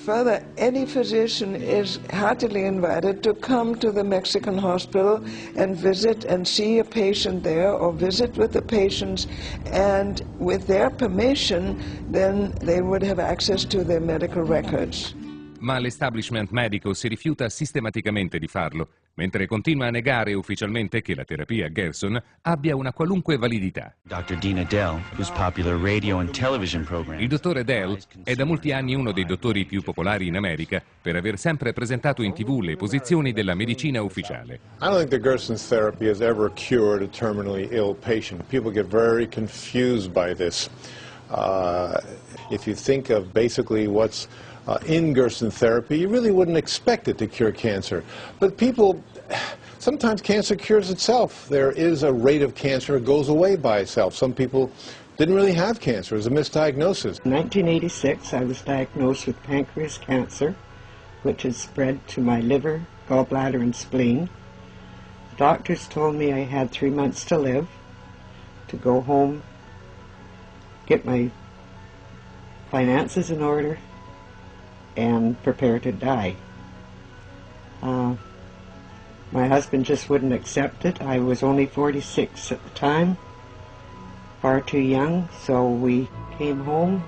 Further, any physician is heartily invited to come to the Mexican hospital and visit and see a patient there, or visit with the patients, and with their permission, then they would have access to their medical records. Ma l'establishment medico si rifiuta sistematicamente di farlo, mentre continua a negare ufficialmente che la terapia Gerson abbia una qualunque validità. Il dottore Dell è da molti anni uno dei dottori più popolari in America per aver sempre presentato in TV le posizioni della medicina ufficiale. I don't think the Gerson's therapy has ever cured a terminally ill patient. People get very confused by this. If you think of basically what's in Gerson therapy, you really wouldn't expect it to cure cancer. But people, sometimes cancer cures itself. There is a rate of cancer that goes away by itself. Some people didn't really have cancer. It was a misdiagnosis. In 1986, I was diagnosed with pancreas cancer, which had spread to my liver, gallbladder, and spleen. The doctors told me I had 3 months to live, to go home, get my finances in order, and prepare to die. My husband just wouldn't accept it. I was only 46 at the time, far too young, so we came home,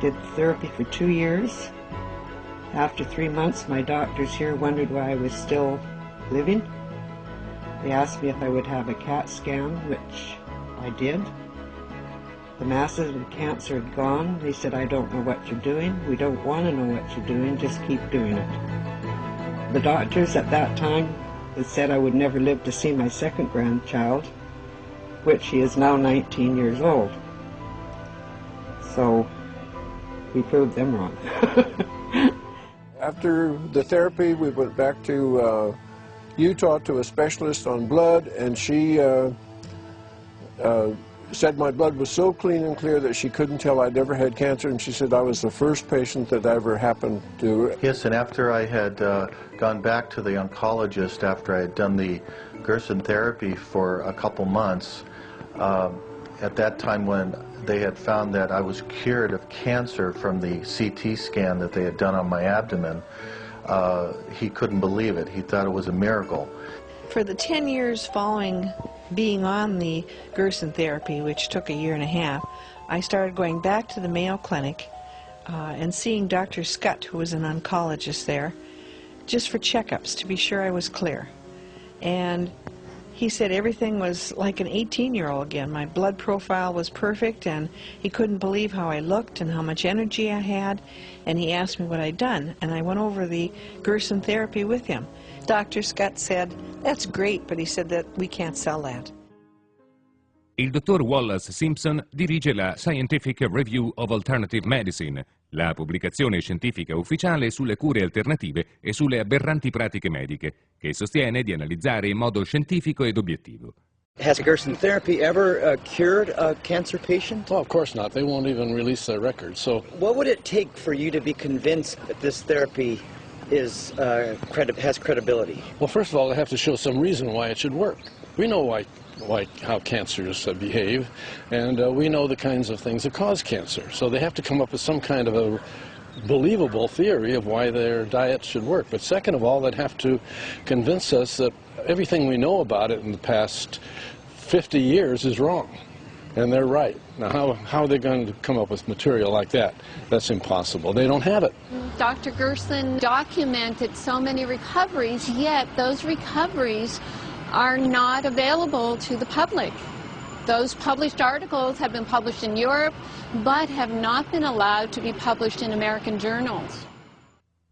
did therapy for 2 years. After 3 months, my doctors here wondered why I was still living. They asked me if I would have a CAT scan, which I did. The masses of the cancer had gone. They said, I don't know what you're doing. We don't want to know what you're doing. Just keep doing it. The doctors at that time had said I would never live to see my second grandchild, which he is now 19 years old. So we proved them wrong. After the therapy, we went back to Utah to a specialist on blood, and she said my blood was so clean and clear that she couldn't tell I'd ever had cancer, and she said I was the first patient that ever happened to. Yes, and after I had gone back to the oncologist after I had done the Gerson therapy for a couple months, at that time when they had found that I was cured of cancer from the CT scan that they had done on my abdomen, he couldn't believe it. He thought it was a miracle. For the 10 years following being on the Gerson therapy, which took 1.5 years, I started going back to the Mayo Clinic and seeing Dr. Scott, who was an oncologist there, just for checkups to be sure I was clear. And he said everything was like an 18-year-old again. My blood profile was perfect, and he couldn't believe how I looked and how much energy I had. And he asked me what I'd done, and I went over the Gerson therapy with him. Dr. Scott said, that's great, but he said that we can't sell that. Il dottor Wallace Simpson dirige la Scientific Review of Alternative Medicine, la pubblicazione scientifica ufficiale sulle cure alternative e sulle aberranti pratiche mediche, che sostiene di analizzare in modo scientifico ed obiettivo. Has Gerson therapy ever cured a cancer patient? Oh, of course not. They won't even release their records. So, what would it take for you to be convinced that this therapy is has credibility? well, first of all, they have to show some reason why it should work. We know how cancers behave, and we know the kinds of things that cause cancer. So they have to come up with some kind of a believable theory of why their diet should work. But second of all, they'd have to convince us that everything we know about it in the past 50 years is wrong, and they're right. Now, how are they going to come up with material like that? That's impossible. They don't have it. Dr. Gerson documented so many recoveries, yet those recoveries are not available to the public. Those published articles have been published in Europe, but have not been allowed to be published in American journals.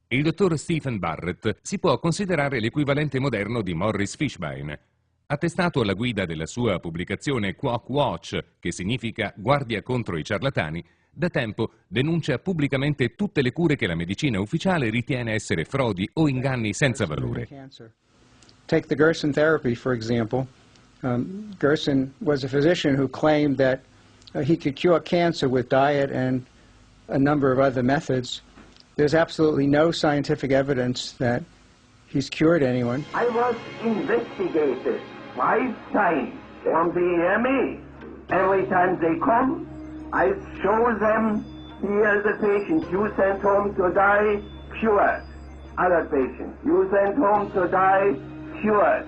Il dottor Stephen Barrett si può considerare l'equivalente moderno di Morris Fishbein. Attestato alla guida della sua pubblicazione Quack Watch, che significa guardia contro i ciarlatani, da tempo denuncia pubblicamente tutte le cure che la medicina ufficiale ritiene essere frodi o inganni senza valore. Take the Gerson therapy, for example. Gerson was a physician who claimed that he could cure cancer with diet and a number of other methods. There's absolutely no scientific evidence that he's cured anyone. I was investigated 5 times on the AMA. Every time they come, I show them Here is a patient you sent home to die, cured. Other patient you sent home to die, cured.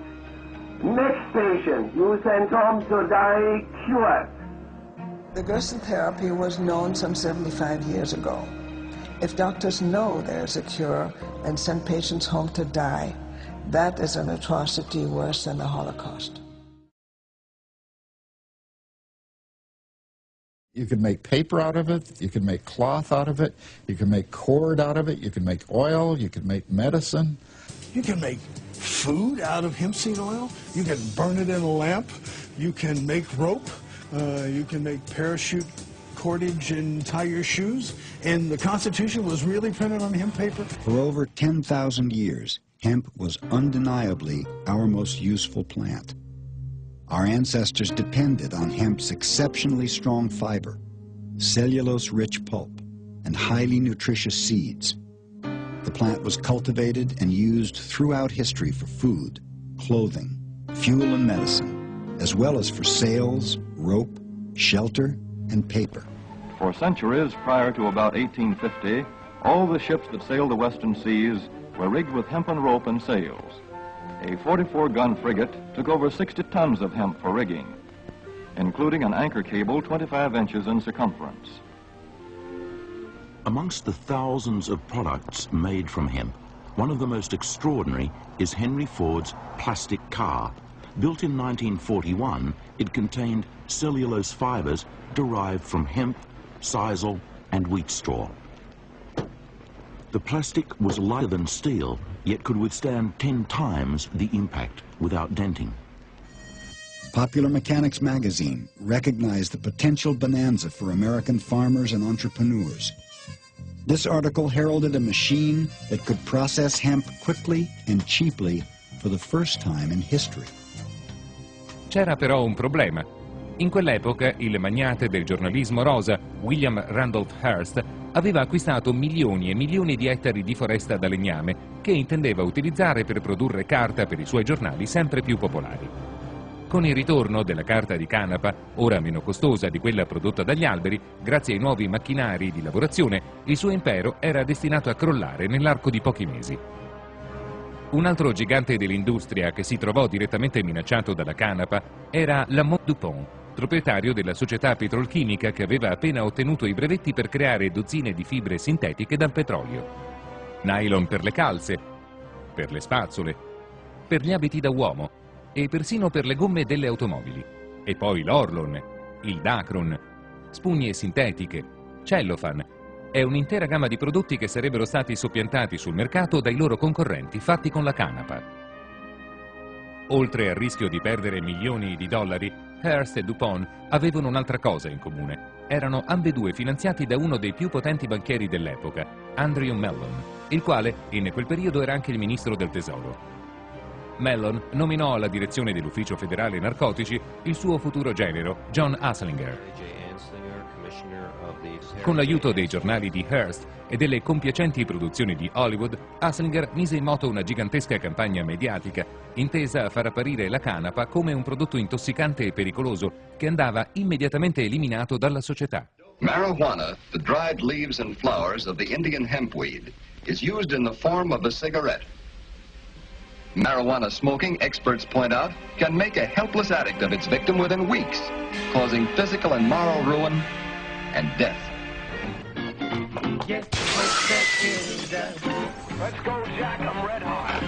Next patient you sent home to die, cured. The Gerson therapy was known some 75 years ago. If doctors know there's a cure and send patients home to die, that is an atrocity worse than the Holocaust. You can make paper out of it, you can make cloth out of it, you can make cord out of it, you can make oil, you can make medicine. You can make food out of hemp seed oil, you can burn it in a lamp, you can make rope, you can make parachute cordage and tie your shoes, and the Constitution was really printed on hemp paper. For over 10,000 years, hemp was undeniably our most useful plant. Our ancestors depended on hemp's exceptionally strong fiber, cellulose-rich pulp, and highly nutritious seeds. The plant was cultivated and used throughout history for food, clothing, fuel and medicine, as well as for sails, rope, shelter, and paper. For centuries prior to about 1850, all the ships that sailed the western seas were rigged with hempen rope and sails. A 44-gun frigate took over 60 tons of hemp for rigging, including an anchor cable 25 inches in circumference. Amongst the thousands of products made from hemp, one of the most extraordinary is Henry Ford's plastic car. Built in 1941, it contained cellulose fibers derived from hemp, sisal, and wheat straw. The plastic was lighter than steel, yet could withstand 10 times the impact without denting. Popular Mechanics magazine recognized the potential bonanza for American farmers and entrepreneurs. This article heralded a machine that could process hemp quickly and cheaply for the first time in history. C'era però un problema. In quell'epoca il magnate del giornalismo rosa, William Randolph Hearst, aveva acquistato milioni e milioni di ettari di foresta da legname che intendeva utilizzare per produrre carta per i suoi giornali sempre più popolari. Con il ritorno della carta di canapa, ora meno costosa di quella prodotta dagli alberi, grazie ai nuovi macchinari di lavorazione, il suo impero era destinato a crollare nell'arco di pochi mesi. Un altro gigante dell'industria che si trovò direttamente minacciato dalla canapa era Lamont DuPont, proprietario della società petrolchimica che aveva appena ottenuto i brevetti per creare dozzine di fibre sintetiche dal petrolio. Nylon per le calze, per le spazzole, per gli abiti da uomo e persino per le gomme delle automobili. E poi l'Orlon, il Dacron, spugne sintetiche, Cellophane e un'intera gamma di prodotti che sarebbero stati soppiantati sul mercato dai loro concorrenti fatti con la canapa. Oltre al rischio di perdere milioni di dollari, Hearst e DuPont avevano un'altra cosa in comune. Erano ambedue finanziati da uno dei più potenti banchieri dell'epoca, Andrew Mellon, il quale in quel periodo era anche il ministro del tesoro. Mellon nominò alla direzione dell'Ufficio Federale Narcotici il suo futuro genero, John Asslinger. Con l'aiuto dei giornali di Hearst e delle compiacenti produzioni di Hollywood, Asslinger mise in moto una gigantesca campagna mediatica intesa a far apparire la canapa come un prodotto intossicante e pericoloso che andava immediatamente eliminato dalla società. Marijuana, the dried leaves and flowers of the Indian hempweed, is used in the form of a cigarette. Marijuana smoking, experts point out, can make a helpless addict of its victim within weeks, causing physical and moral ruin and death. Let's go, Jack, I'm red hot.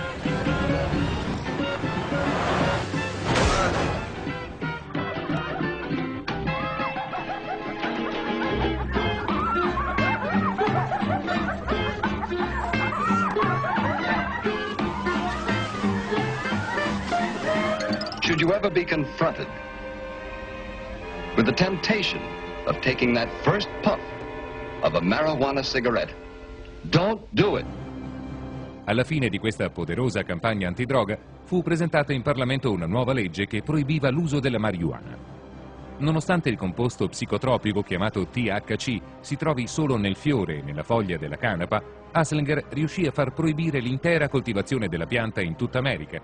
Should you ever be confronted with the temptation of taking that first puff of a marijuana cigarette, don't do it. Alla fine di questa poderosa campagna antidroga fu presentata in Parlamento una nuova legge che proibiva l'uso della marijuana. Nonostante il composto psicotropico chiamato THC si trovi solo nel fiore e nella foglia della canapa, Asslinger riuscì a far proibire l'intera coltivazione della pianta in tutta America